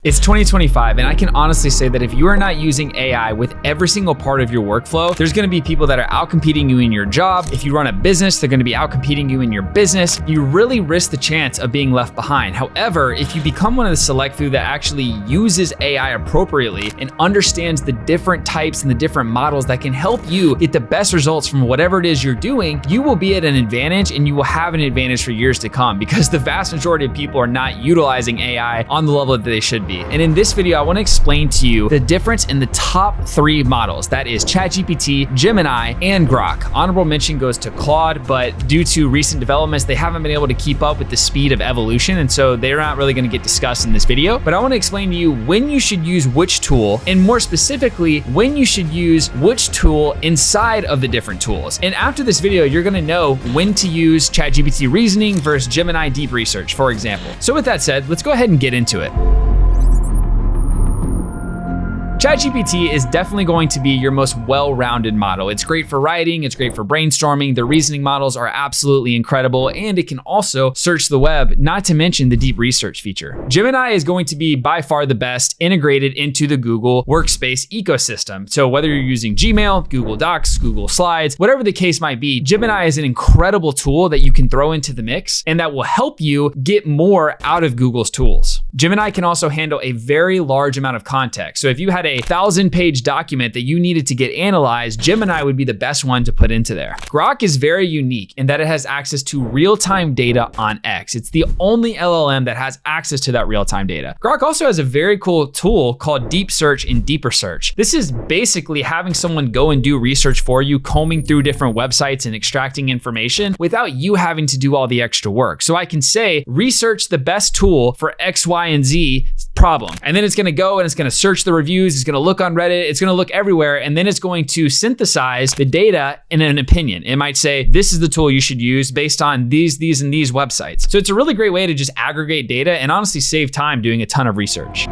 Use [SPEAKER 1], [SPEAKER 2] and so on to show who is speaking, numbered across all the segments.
[SPEAKER 1] It's 2025, and I can honestly say that if you are not using AI with every single part of your workflow, there's gonna be people that are outcompeting you in your job. If you run a business, they're gonna be outcompeting you in your business. You really risk the chance of being left behind. However, if you become one of the select few that actually uses AI appropriately and understands the different types and the different models that can help you get the best results from whatever it is you're doing, you will be at an advantage, and you will have an advantage for years to come, because the vast majority of people are not utilizing AI on the level that they should be. And in this video, I want to explain to you the difference in the top 3 models. That is ChatGPT, Gemini, and Grock. Honorable mention goes to Claude, but due to recent developments, they haven't been able to keep up with the speed of evolution, and so they're not really going to get discussed in this video. But I want to explain to you when you should use which tool, and more specifically, when you should use which tool inside of the different tools. And after this video, you're going to know when to use ChatGPT reasoning versus Gemini deep research, for example. So with that said, let's go ahead and get into it. ChatGPT is definitely going to be your most well-rounded model. It's great for writing, it's great for brainstorming. The reasoning models are absolutely incredible, and it can also search the web, not to mention the deep research feature. Gemini is going to be by far the best integrated into the Google Workspace ecosystem. So whether you're using Gmail, Google Docs, Google Slides, whatever the case might be, Gemini is an incredible tool that you can throw into the mix, and that will help you get more out of Google's tools. Gemini can also handle a very large amount of context. So if you had a 1,000-page document that you needed to get analyzed, Gemini would be the best one to put into there. Grock is very unique in that it has access to real-time data on X. It's the only LLM that has access to that real-time data. Grock also has a very cool tool called Deep Search and Deeper Search. This is basically having someone go and do research for you, combing through different websites and extracting information without you having to do all the extra work. So I can say, research the best tool for X, Y, and Z problem. And then it's gonna go and it's gonna search the reviews, it's gonna look on Reddit, it's gonna look everywhere, and then it's going to synthesize the data in an opinion. It might say, this is the tool you should use based on these, and these websites. So it's a really great way to just aggregate data and honestly save time doing a ton of research.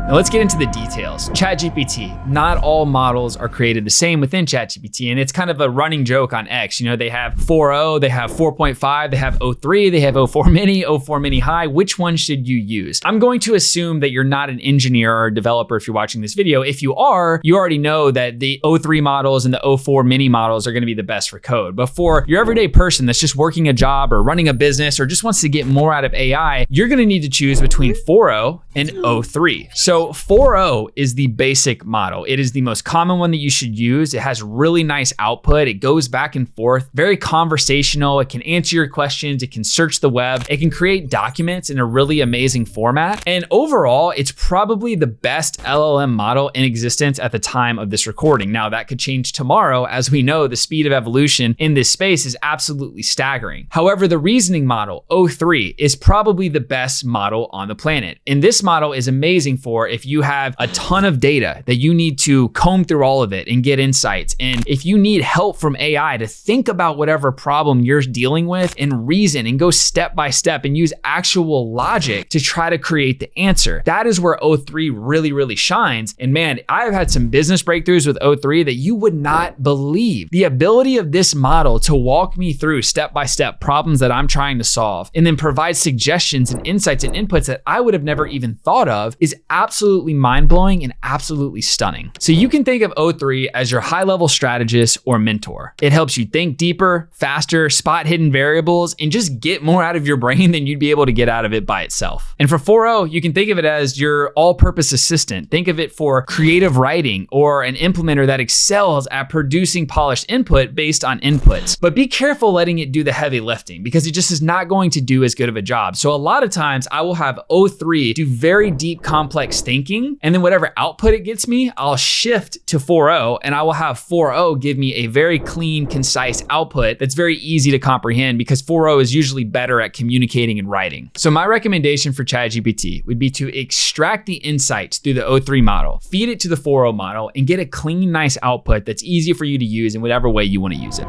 [SPEAKER 1] Now let's get into the details. ChatGPT, not all models are created the same within ChatGPT, and it's kind of a running joke on X. You know, they have 4.0, they have 4.5, they have 0.3, they have 0.4 mini, 0.4 mini high. Which one should you use? I'm going to assume that you're not an engineer or a developer if you're watching this video. If you are, you already know that the 0.3 models and the 0.4 mini models are gonna be the best for code. But for your everyday person that's just working a job or running a business or just wants to get more out of AI, you're gonna need to choose between 4.0 and 0.3. So 4.0 is the basic model. It is the most common one that you should use. It has really nice output. It goes back and forth, very conversational. It can answer your questions. It can search the web. It can create documents in a really amazing format. And overall, it's probably the best LLM model in existence at the time of this recording. Now, that could change tomorrow. As we know, the speed of evolution in this space is absolutely staggering. However, the reasoning model, 0.3, is probably the best model on the planet. And this model is amazing for if you have a ton of data that you need to comb through all of it and get insights. And if you need help from AI to think about whatever problem you're dealing with and reason and go step by step and use actual logic to try to create the answer, that is where 0.3 really shines. And man, I've had some business breakthroughs with 0.3 that you would not believe. The ability of this model to walk me through step by step problems that I'm trying to solve and then provide suggestions and insights and inputs that I would have never even thought of is absolutely mind-blowing and absolutely stunning. So you can think of 0.3 as your high-level strategist or mentor. It helps you think deeper, faster, spot hidden variables, and just get more out of your brain than you'd be able to get out of it by itself. And for 4.0, you can think of it as your all-purpose assistant. Think of it for creative writing or an implementer that excels at producing polished input based on inputs. But be careful letting it do the heavy lifting, because it just is not going to do as good of a job. So a lot of times I will have 0.3 do very deep, complex thinking, and then whatever output it gets me, I'll shift to 4.0, and I will have 4.0 give me a very clean, concise output that's very easy to comprehend, because 4.0 is usually better at communicating and writing. So my recommendation for ChatGPT would be to extract the insights through the 0.3 model, feed it to the 4.0 model, and get a clean, nice output that's easy for you to use in whatever way you want to use it.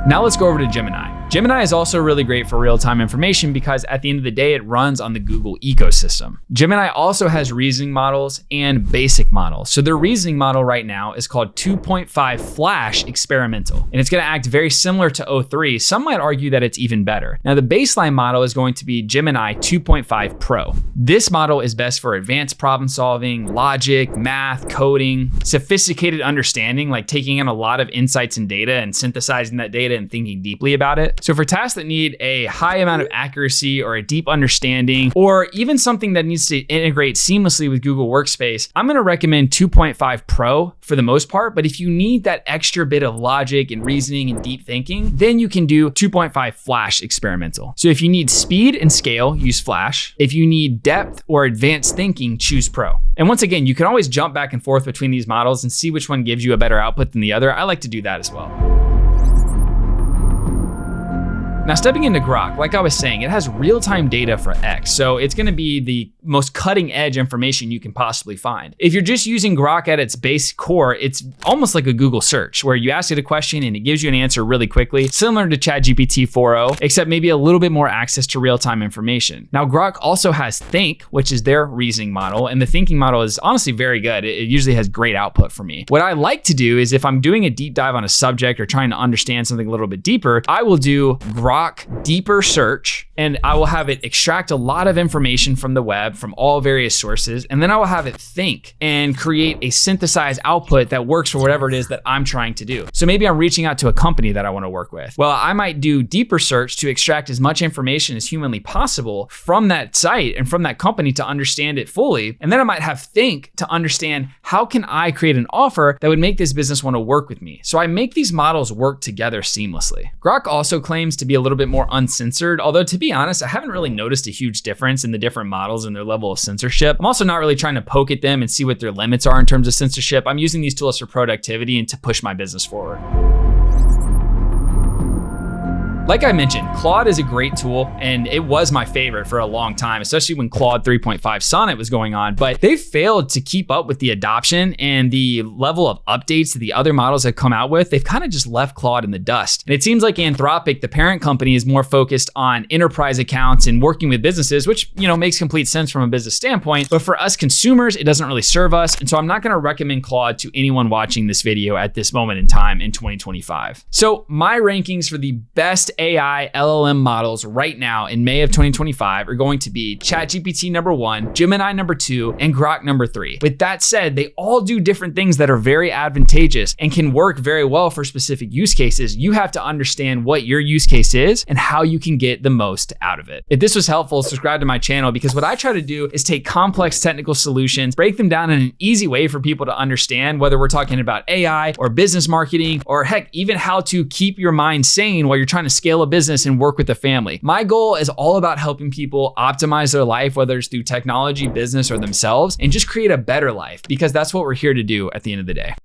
[SPEAKER 1] Now let's go over to Gemini. Gemini is also really great for real-time information because at the end of the day, it runs on the Google ecosystem. Gemini also has reasoning models and basic models. So their reasoning model right now is called 2.5 Flash Experimental, and it's gonna act very similar to O3. Some might argue that it's even better. Now the baseline model is going to be Gemini 2.5 Pro. This model is best for advanced problem solving, logic, math, coding, sophisticated understanding, like taking in a lot of insights and data and synthesizing that data and thinking deeply about it. So for tasks that need a high amount of accuracy or a deep understanding, or even something that needs to integrate seamlessly with Google Workspace, I'm gonna recommend 2.5 Pro for the most part. But if you need that extra bit of logic and reasoning and deep thinking, then you can do 2.5 Flash Experimental. So if you need speed and scale, use Flash. If you need depth or advanced thinking, choose Pro. And once again, you can always jump back and forth between these models and see which one gives you a better output than the other. I like to do that as well. Now stepping into Grock, like I was saying, it has real-time data for X, so it's gonna be the most cutting-edge information you can possibly find. If you're just using Grock at its base core, it's almost like a Google search, where you ask it a question and it gives you an answer really quickly, similar to ChatGPT 4.0, except maybe a little bit more access to real-time information. Now Grock also has Think, which is their reasoning model, and the thinking model is honestly very good. It usually has great output for me. What I like to do is if I'm doing a deep dive on a subject or trying to understand something a little bit deeper, I will do Grock deeper search, and I will have it extract a lot of information from the web from all various sources, and then I will have it think and create a synthesized output that works for whatever it is that I'm trying to do. So maybe I'm reaching out to a company that I want to work with. Well, I might do deeper search to extract as much information as humanly possible from that site and from that company to understand it fully. And then I might have Think to understand how can I create an offer that would make this business want to work with me. So I make these models work together seamlessly. Grock also claims to be a little bit more uncensored, although to be honest, I haven't really noticed a huge difference in the different models and their level of censorship. I'm also not really trying to poke at them and see what their limits are in terms of censorship. I'm using these tools for productivity and to push my business forward. Like I mentioned, Claude is a great tool, and it was my favorite for a long time, especially when Claude 3.5 Sonnet was going on, but they failed to keep up with the adoption and the level of updates that the other models have come out with. They've kind of just left Claude in the dust. And it seems like Anthropic, the parent company, is more focused on enterprise accounts and working with businesses, which, you know, makes complete sense from a business standpoint. But for us consumers, it doesn't really serve us. And so I'm not gonna recommend Claude to anyone watching this video at this moment in time in 2025. So my rankings for the best AI LLM models right now in May of 2025 are going to be ChatGPT #1, Gemini #2, and Grock #3. With that said, they all do different things that are very advantageous and can work very well for specific use cases. You have to understand what your use case is and how you can get the most out of it. If this was helpful, subscribe to my channel, because what I try to do is take complex technical solutions, break them down in an easy way for people to understand, whether we're talking about AI or business marketing, or heck, even how to keep your mind sane while you're trying to scale a business and work with a family. My goal is all about helping people optimize their life, whether it's through technology, business, or themselves, and just create a better life, because that's what we're here to do at the end of the day.